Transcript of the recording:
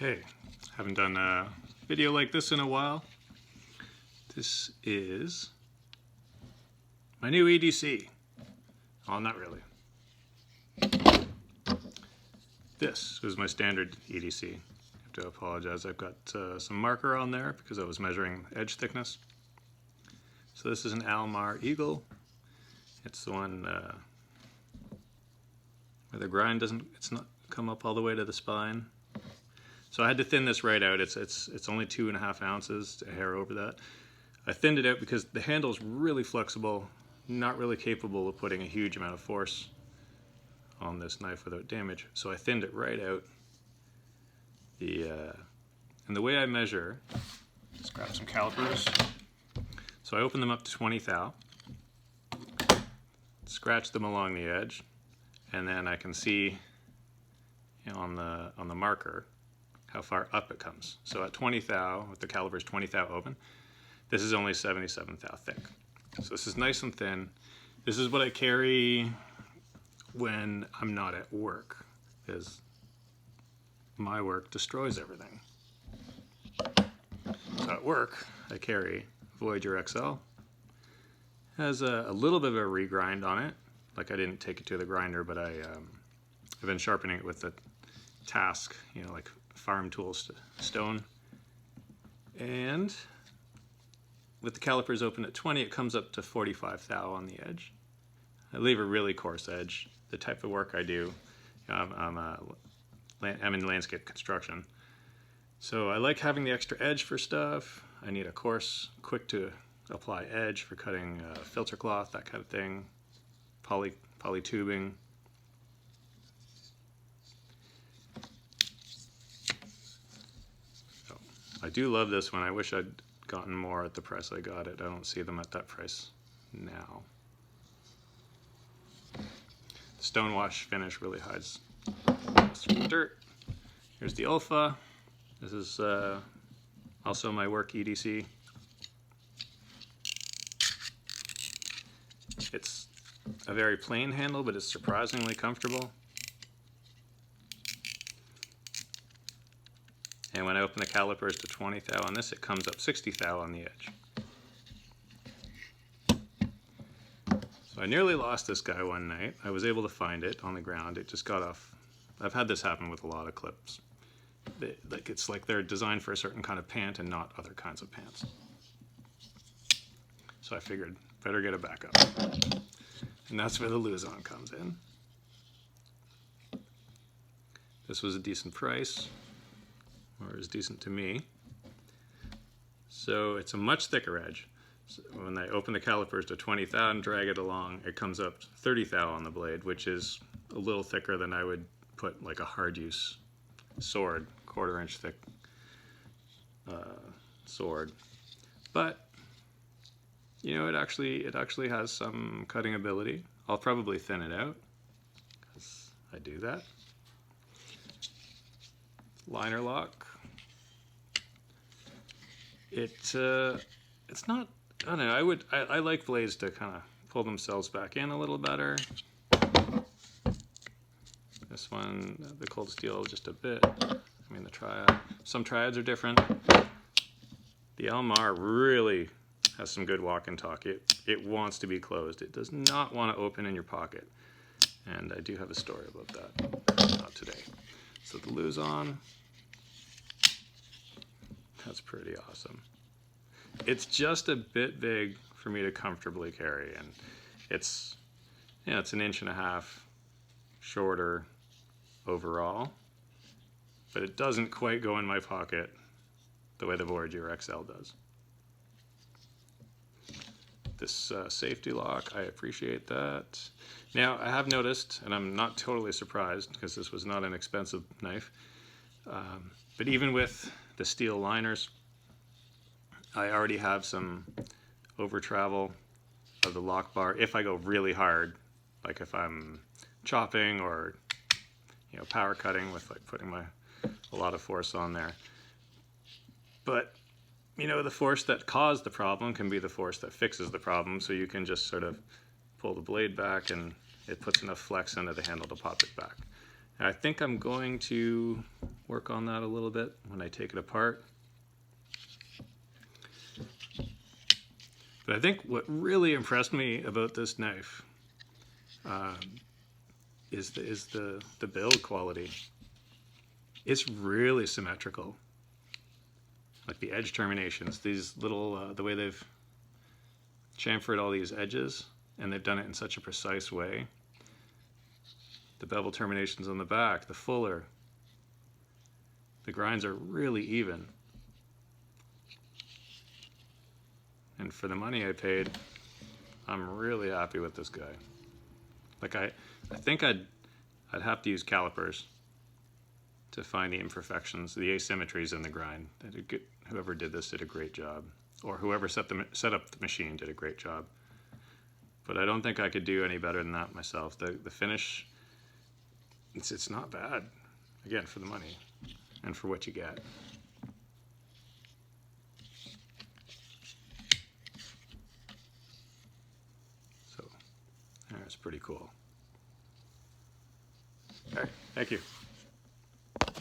Hey, haven't done a video like this in a while. This is my new EDC. Oh, not really. This was my standard EDC. I have to apologize, I've got some marker on there because I was measuring edge thickness. So this is an Almar Eagle. It's the one where the grind it's not come up all the way to the spine. So I had to thin this right out. It's only 2.5 ounces, a hair over that. I thinned it out because the handle is really flexible, not really capable of putting a huge amount of force on this knife without damage. So I thinned it right out. And the way I measure, just grab some calipers. So I open them up to 20 thou, scratch them along the edge, and then I can see on the marker how far up it comes. So at 20 thou, with the calipers 20 thou open, this is only 77 thou thick. So this is nice and thin. This is what I carry when I'm not at work, because my work destroys everything. So at work, I carry Voyager XL. Has a little bit of a regrind on it. Like I didn't take it to the grinder, but I've been sharpening it with the task, you know, like farm tools stone. And with the calipers open at 20, it comes up to 45 thou on the edge. I leave a really coarse edge. The type of work I do, I'm in landscape construction. So I like having the extra edge for stuff. I need a coarse, quick to apply edge for cutting filter cloth, that kind of thing. Poly tubing. So I do love this one. I wish I'd gotten more at the price I got it. I don't see them at that price now. The stone wash finish really hides the dirt. Here's the Alpha. This is also my work EDC. It's a very plain handle, but it's surprisingly comfortable. And when I open the calipers to 20 thou on this, it comes up 60 thou on the edge. So I nearly lost this guy one night. I was able to find it on the ground. It just got off. I've had this happen with a lot of clips. It's like they're designed for a certain kind of pant and not other kinds of pants. So I figured, better get a backup. And that's where the Luzon comes in. This was a decent price, or is decent to me. So it's a much thicker edge. So when I open the calipers to 20 thou and drag it along, it comes up 30 thou on the blade, which is a little thicker than I would put like a hard use sword, 1/4 inch thick sword. But you know, it actually has some cutting ability. I'll probably thin it out because I do that. Liner lock. It's not. I don't know. I like blades to kind of pull themselves back in a little better. This one, the cold steel, just a bit. I mean, the triad. Some triads are different. The Almar really has some good walk and talk. It wants to be closed. It does not want to open in your pocket. And I do have a story about that. Not today. So the Luzon. That's pretty awesome. It's just a bit big for me to comfortably carry, and it's, you know, it's 1.5 inches shorter overall, but it doesn't quite go in my pocket the way the Voyager XL does. This safety lock, I appreciate that. Now, I have noticed, and I'm not totally surprised because this was not an expensive knife, but even with the steel liners, I already have some over travel of the lock bar if I go really hard, like if I'm chopping or, you know, power cutting with like putting a lot of force on there. But you know, the force that caused the problem can be the force that fixes the problem, so you can just sort of pull the blade back and it puts enough flex into the handle to pop it back. And I think I'm going to work on that a little bit when I take it apart. But I think what really impressed me about this knife is the build quality. It's really symmetrical. Like the edge terminations, these little, the way they've chamfered all these edges, and they've done it in such a precise way. The bevel terminations on the back, the fuller, the grinds are really even. And for the money I paid, I'm really happy with this guy. Like I think I'd have to use calipers to find the imperfections, the asymmetries in the grind. Whoever did this did a great job, or whoever set up the machine did a great job. But I don't think I could do any better than that myself. The finish, it's not bad. Again, for the money and for what you get. So, that's pretty cool. All right, thank you.